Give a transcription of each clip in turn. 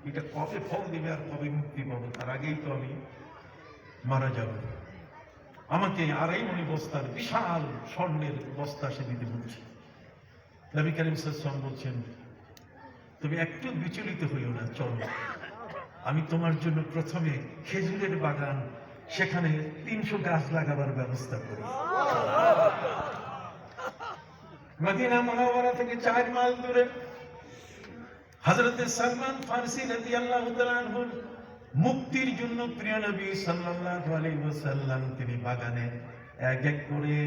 এটা কবে ফল দিবে আর কবে মুক্তি পাবো, তার আগেই তো আমি মারা যাব। আমাকে আড়াই মনি বস্তার বিশাল স্বর্ণের বস্তা সে দিতে বলছে। নবী করিম সাল্লাল্লাহু আলাইহি ওয়াসাল্লাম বলছেন, তুমি একটু বিচলিত হইও না, চলো আমি তোমার জন্য প্রথমে খেজুরের বাগান, সেখানে 300 গাছ লাগাবার ব্যবস্থা করি। মদিনা মুনাওয়ারা থেকে 4 মাইল দূরে হযরত সালমান ফারসি রাদিয়াল্লাহু তাআলা আনহু মুক্তির জন্য প্রিয় নবী সাল্লাল্লাহু আলাইহি ওয়াসাল্লাম তিনি বাগানে এক এক করে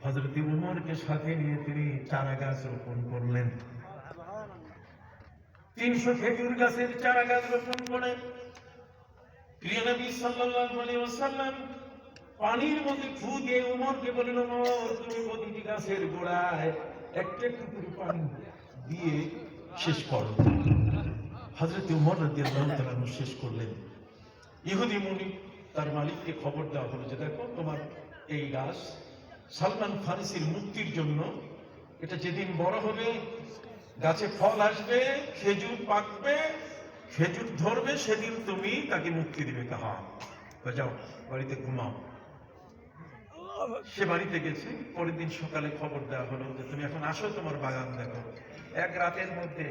হযরত উমরকে সাথে নিয়ে তিনি চারা গাছ রোপণ করলেন। 300 খেজুর গাছের চারা গাছ রোপণ করে প্রিয় নবী সাল্লাল্লাহু আলাইহি ওয়াসাল্লাম পানির মধ্যে ফু দিয়ে উমরকে বললেন, উমর তুমি প্রতিটি গাছের গোড়ায় একটু একটু করে পানি দিয়ে শেষ করো। হযরত উমর রাদিয়াল্লাহু তাআলা শেষ করলেন। ইহুদি মুনি তার মালিককে খবর দেওয়া হলো যে দেখো তোমার এই গাছ সালমান ফারসির মুক্তির জন্য, এটা যেদিন বড় হবে গাছে ফল আসবে, খেজুর পাকবে, খেজুর ধরবে, সেদিন তুমি তাকে মুক্তি দিবে। কাহা যাও বাড়িতে ঘুমাও। সে বাড়িতে গেছে। পরের দিন সকালে খবর দেওয়া হলো যে তুমি এখন আসো, তোমার বাগান দেখো। এক রাতের মধ্যে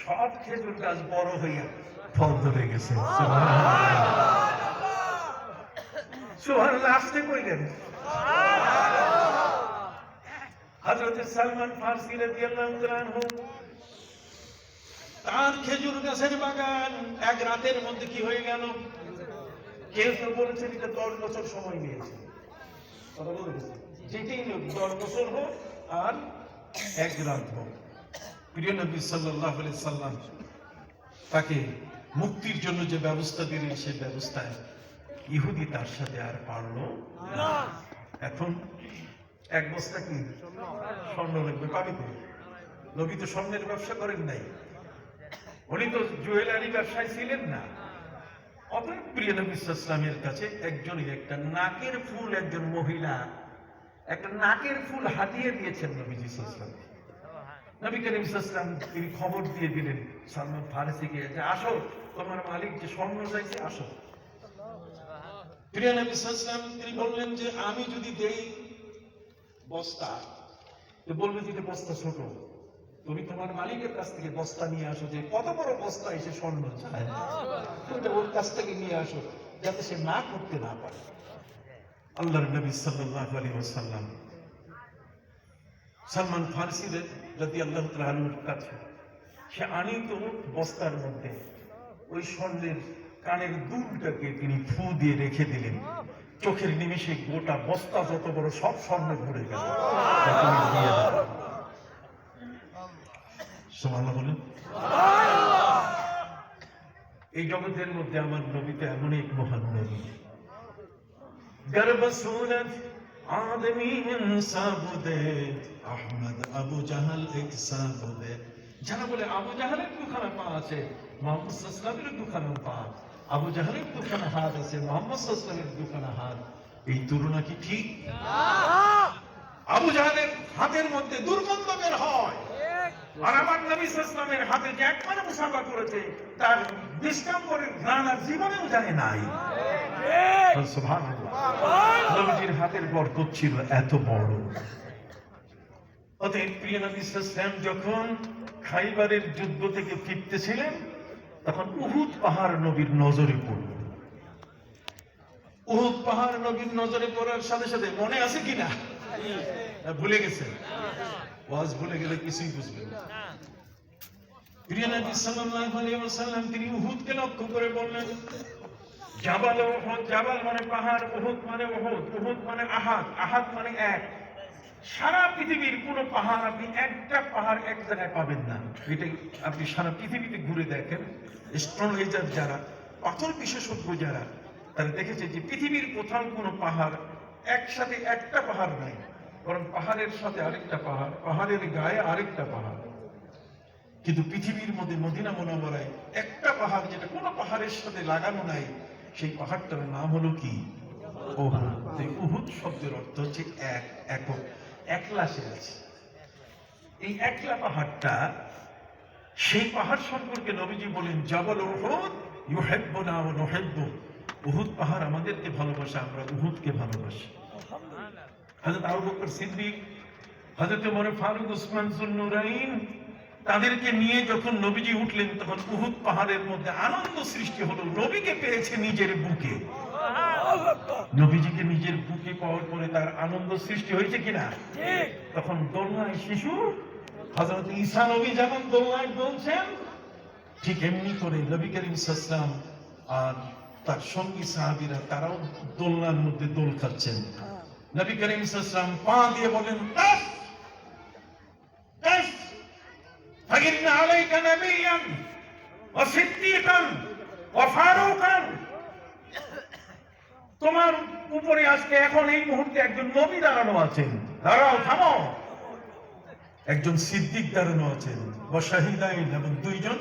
সব খেজুর গাছ বড় হইয়া ফল ধরে গেছে। সুবহানাল্লাহ, আসতে কইলেন। হযরত সালমান ফারসি রাদিয়াল্লাহু তাআলা আনহু তার খেজুর গাছের বাগান এক রাতের মধ্যে কি হয়ে গেল? কেউ কেউ বলেছেন এটা 10 বছর সময় নিয়েছে। যেটাই 10 বছর হোক আর এক রাত হোক, প্রিয় নবী সাল্লাল্লাহু আলাইহি সাল্লাম তাকে মুক্তির জন্য যে ব্যবস্থা দিলেন, সেই ব্যবস্থায় ইহুদি তার সাথে আর পারল না। এখন এক বস্তা কি স্বর্ণ লাগবে, পাবি তো? নবী তো স্বর্ণের ব্যবসা করেন নাই, উনি তো জুয়েলারি ব্যবসায় ছিলেন না। অতএব প্রিয় নবী সাল্লাল্লাহু আলাইহি ওয়াসাল্লামের কাছে একজনই একটা নাকের ফুল, একজন মহিলা একটা নাকের ফুল হাতিয়ে দিয়েছেন নবীজি সাল্লাল্লাহু আলাইহি ওয়াসাল্লাম। নবী করিম সাল্লাল্লাহু আলাইহি ওয়াসাল্লাম তিনি খবর দিয়ে দিলেন সালমান ফারসিকে যে আসো, তোমার মালিক যে স্বর্ণ চাইছে, আসো। প্রিয় নবী সাল্লাল্লাহু আলাইহি ওয়াসাল্লাম তিনি বললেন যে আমি যদি দেই বস্তা, তো বলবে যে বস্তা ছোট, তুমি তোমার মালিকের কাছ থেকে বস্তা নিয়ে আসো, যে কত বড় বস্তা এসে স্বর্ণ চায়, ওটা ওর কাছ থেকে নিয়ে আসো, যাতে সে না করতে না পারে। আল্লাহর নবী সাল্লাল্লাহু আলাইহি ওয়াসাল্লাম সালমান ফারসি রাদিয়াল্লাহু তাআলা আনহুর কাছে সে আনিত বস্তার মধ্যে ওই স্বর্ণের কানের দুলটাকে তিনি ফু দিয়ে রেখে দিলেন। চোখের নিমেষে গোটা বস্তা যত বড় সব স্বর্ণ ভরে গেল। সুবহানাল্লাহ বলেন। এই জগতের মধ্যে আমার নবীতে এমন এক মহান নবী, গর্ব সুরত আদমি ইনসাবুদে আহমদ আবু জাহাল এক সাবুদে। যারা বলে আবু জাহালের দুখানা পা আছে, মুহাম্মদ সাল্লাল্লাহু আলাইহি ওয়াসাল্লামের দুখানা পা, আবু জাহালের দুখানা হাত আছে, মুহাম্মদ সাল্লাল্লাহু আলাইহি ওয়াসাল্লামের দুখানা হাত, এই তুলনা কি ঠিক? আবু জাহালের হাতের মধ্যে দুর্গন্ধ বের হয়, আর আমার নবী সাল্লাল্লাহু আলাইহি ওয়াসাল্লামের হাতে যে একবার মুসাফা করেছে তার বিষ্কাম্বরের ঘ্রাণ আর জীবনেও জানে নাই। সুবহানাল্লাহ, নবীজির হাতের বরকত ছিল এত বড়। অতএব প্রিয় নবী সাল্লাল্লাহু আলাইহি ওয়াসাল্লাম যখন খাইবারের যুদ্ধ থেকে ফিরতেছিলেন, তখন উহুদ পাহাড় নবীর নজরে পড়ল। উহুদ পাহাড় নবীর নজরে পড়ার সাথে সাথে, মনে আছে কিনা? ভুলে গেছেন? ওয়াজ ভুলে গেলে কিছুই বুঝবেন না। প্রিয় নবী সাল্লাল্লাহু আলাইহি ওয়াসাল্লাম তিনি উহুদকে লক্ষ্য করে বললেন, জাবাল উহুদ, জাবাল মানে পাহাড়, উহুদ মানে উহুদ, উহুদ মানে আহাদ, আহাদ মানে এক। সারা পৃথিবীর কোন পাহাড় আপনি একটা পাহাড় এক জায়গায় পাবেন না। এটাই আপনি সারা পৃথিবীতে ঘুরে দেখেন, অ্যাস্ট্রোলজার যারা, পাথর বিশেষজ্ঞ যারা, তারা দেখেছে যে পৃথিবীর কোথাও কোনো পাহাড় একসাথে একটা পাহাড় নাই, বরং পাহাড়ের সাথে আরেকটা পাহাড়, পাহাড়ের গায়ে আরেকটা পাহাড়। কিন্তু পৃথিবীর মধ্যে মদিনা মুনাওয়ারায় একটা পাহাড় যেটা কোনো পাহাড়ের সাথে লাগানো নাই, সেই পাহাড়টার নাম হলো কি? উহুদ। উহুদ শব্দের অর্থ হচ্ছে এক, একক, একলা সে আছে। এই একলা পাহাড়টা সেই পাহাড় সম্পর্কে নবীজি বলেন, জাবাল উহুদ ইউহিব্বুনা ওয়া নুহিব্বু, উহুদ পাহাড় আমাদেরকে ভালোবাসে, আমরা উহুদকে ভালোবাসি। হযরত আবু বকর সিদ্দিক, হযরত ওমর ফারুক, উসমান যুন্নুরাইন, তাদেরকে নিয়ে যখন নবীজি উঠলেন তখন উহুদ পাহাড়ের মধ্যে আনন্দ সৃষ্টি হলো। নবীকে পেয়েছে নিজের বুকে, নবীজিকে নিজের বুকে পাওয়ার পরে তার আনন্দ সৃষ্টি হয়েছে কিনা? তখন দোলনায় শিশু হযরত ঈসা নবী যেমন দোলনায় বলছেন, ঠিক এমনি করে নবী করিম সাল্লাল্লাহু আলাইহি ওয়াসাল্লাম আর তার সঙ্গী সাহাবীরা তারাও দোলনার মধ্যে দোল খাচ্ছেন। নবী করিম সাল্লাল্লাহু আলাইহি ওয়াসাল্লাম পা দিয়ে বলেন, কাস কাস ফাইন্না আলাইকা নাবিয়্যান ওয়া সিদ্দীকান ওয়া ফারুকান, তোমার উপরে আজকে এখন এই মুহূর্তে একজন নবী দাঁড়ানো আছেন, দাঁড়াও, থামো, একজন সিদ্দিক দাঁড়ানো আছেন, ওয়া শাহিদাইন, এবং দুইজন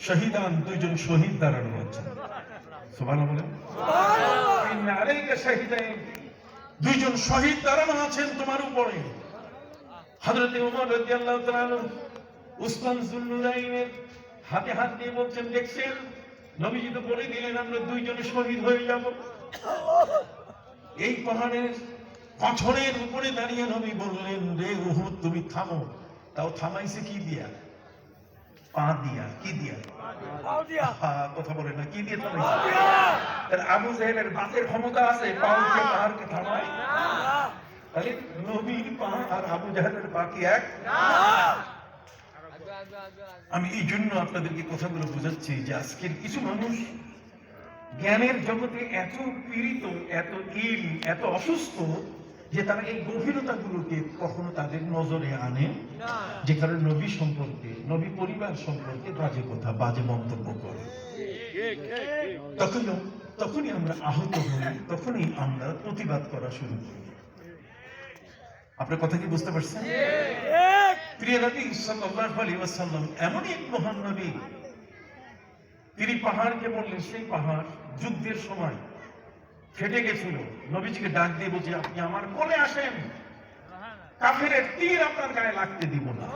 শহীদান, দুইজন শহীদ দাঁড়ানো আছেন। সুবহানাল্লাহ বলেন, সুবহানাল্লাহ। ইন্না আলাইকা শাহিদাইন, দুইজন শহীদ দাঁড়ানো আছেন তোমার উপরে। হযরত ওমর রাদিয়াল্লাহু তাআলা আনহু উসমান যুন্নুরাইনের হাতে হাত দিয়ে বলছেন, দেখছেন নবীজি তো বলে দিলেন আমরা দুইজন শহীদ হয়ে যাব। এই পাহাড়ের পাথরের উপরে দাঁড়িয়ে নবী বললেন, রে উহুদ তুমি থামো। তাও থামাইছে কি দিয়া? পা দিয়া। কি দিয়া? কথা বলে না, কি দিয়ে থামাইছে? আবু জাহেলের বাতের ক্ষমতা আছে পা উঠে পাহাড়কে থামায়? তাহলে নবীর পা আর আবু জাহেলের পা কি এক? আমি এই জন্য আপনাদেরকে কথাগুলো বোঝাচ্ছি যে আজকের কিছু মানুষ জ্ঞানের জগতে এত পীড়িত, এত ইল, এত অসুস্থ যে তারা এই গভীরতাগুলোকে কখনো তাদের নজরে আনে, যে কারণে নবী সম্পর্কে, নবী পরিবার সম্পর্কে বাজে কথা, বাজে মন্তব্য করে। তখনই আমরা আহত হই, তখনই আমরা প্রতিবাদ করা শুরু করি। আপনার কথা কি বুঝতে পারছেন? প্রিয় নবী সাল্লাল্লাহু আলাইহি ওয়াসাল্লাম এমনই এক মহান নবী, তিনি পাহাড়কে বললেন, সেই পাহাড় যুদ্ধের সময় ফেটে গেছিল, নবীজিকে ডাক দিয়ে বলছে, আপনি আমার কোলে আসেন, কাফেরের তীর আপনার গায়ে লাগতে দিব না।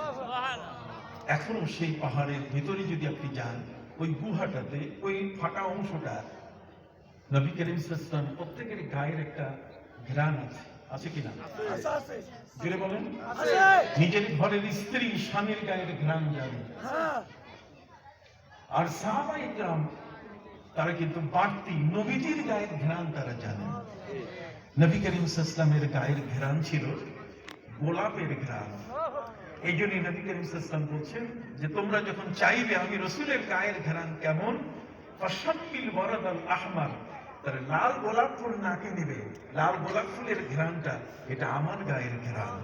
এখনো সেই পাহাড়ের ভেতরে যদি আপনি যান, ওই গুহাটাতে, ওই ফাটা অংশটা, নবী করিম সাল্লাল্লাহু আলাইহি ওয়াসাল্লাম প্রত্যেকের গায়ের একটা ঘ্রাণ আছে, আছে কিনা? জোরে বলেন। নিজের ঘরের স্ত্রী স্বামীর গায়ের ঘ্রাণ জানে, আর সাহাবায়ে কেরাম তারা কিন্তু বাড়তি নবীজির গায়ের ঘ্রাণ তারা জানেন। নবী করিম সাল্লাল্লাহু আলাইহি ওয়াসাল্লামের গায়ের ঘ্রাণ ছিল গোলাপের ঘ্রাণ। এই জন্যই নবী করিম সাল্লাল্লাহু আলাইহি ওয়াসাল্লাম বলছেন যে তোমরা যখন চাইবে আমি রাসূলের গায়ের ঘ্রাণ কেমন, ফাশাক্কিল ওয়ারাদাল আহমার, তাহলে লাল গোলাপ ফুল নাকে নেবে, লাল গোলাপ ফুলের ঘ্রাণটা, এটা আমার গায়ের ঘ্রাণ,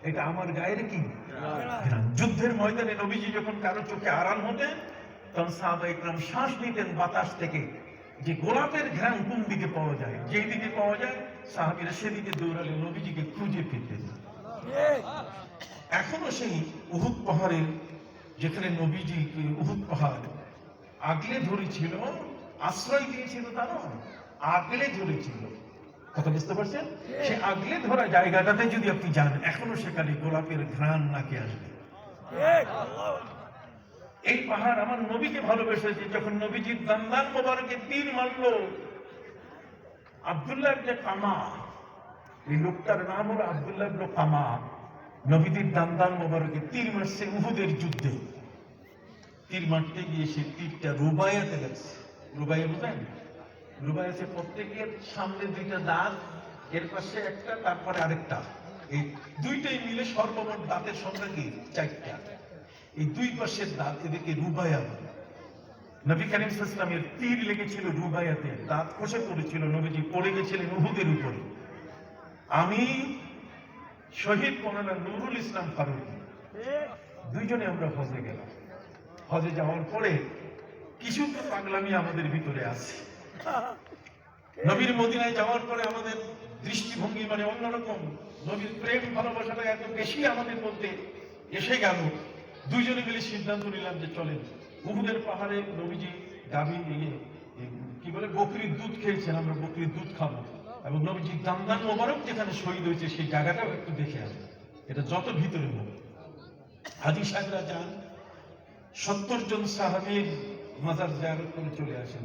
এটা আমার গায়ের কি ঘ্রাণ। যুদ্ধের ময়দানে নবীজি যখন কারো চোখে আড়াল হতেন, তখন সাহাবায়ে কেরাম শ্বাস নিতেন বাতাস থেকে, যে গোলাপের ঘ্রাণ কোন দিকে পাওয়া যায়, যেই দিকে পাওয়া যায় সাহাবীরা সেদিকে দৌড়ালে নবীজিকে খুঁজে পেতেন। এখনো সেই উহুদ পাহাড়ের, যেখানে নবীজি উহুদ পাহাড় আগলে ধরেছিল, আশ্রয় দিয়েছিল, তা নয়, আগলে ধরেছিল। কথা বুঝতে পারছেন? সে আগলে ধরা জায়গাটাতে যদি আপনি যান, এখনো সেখানে গোলাপের ঘ্রাণ নাকে আসবে। এই পাহাড় আমার নবীকে ভালোবেসেছে। যখন নবীজির দান্দান মোবারকে তীর মারল আব্দুল্লাহ ইবনে কামা, এই লোকটার নাম হলো আব্দুল্লাহ ইবনে কামা, নবীজির দান্দান মোবারকে তীর মারছে উহুদের যুদ্ধে। তীর মারতে গিয়ে সে তীরটা রুবাইয়াতে লাগছে। রুবাইয়া বুঝেন? রুবাইয়াতে প্রত্যেকের সামনে দুইটা দাঁত, এর পাশে একটা, তারপরে আরেকটা, এই দুইটাই মিলে সর্বমোট দাঁতের সংখ্যা কি? 4টা। এই দুই পাশের দাঁত, এদেরকে রুবাইয়া বলে। নবী করিম সাল্লাল্লাহু আলাইহি ওয়াসাল্লামের তীর লেগেছিল রুবাইয়াতে, দাঁত খসে পড়েছিল, নবীজি পড়ে গেছিলেন উহুদের উপরে। আমি শহীদ মওলানা নুরুল ইসলাম ফারুকী, দুইজনে আমরা হজে গেলাম। হজে যাওয়ার পরে কিছু তো পাগলামি আমাদের ভিতরে আছে। নবীর মদিনায় যাওয়ার পরে আমাদের দৃষ্টিভঙ্গি মানে অন্যরকম, নবীর প্রেম ভালোবাসাটা এত বেশি আমাদের মধ্যে এসে গেল, দুইজনে মিলে সিদ্ধান্ত নিলাম যে চলেন উহুদের পাহাড়ে নবীজি গাভী নিয়ে কি বলে বকরির দুধ খেয়েছেন, আমরা বকরির দুধ খাবো, এবং নবীজি দান্দান মোবারক যেখানে শহীদ হয়েছে সেই জায়গাটাও একটু দেখে আসবো। এটা যত ভিতরে হোক, হাজী সাহেবরা যান, 70 জন সাহাবীর মাজার জিয়ারত করে চলে আসেন।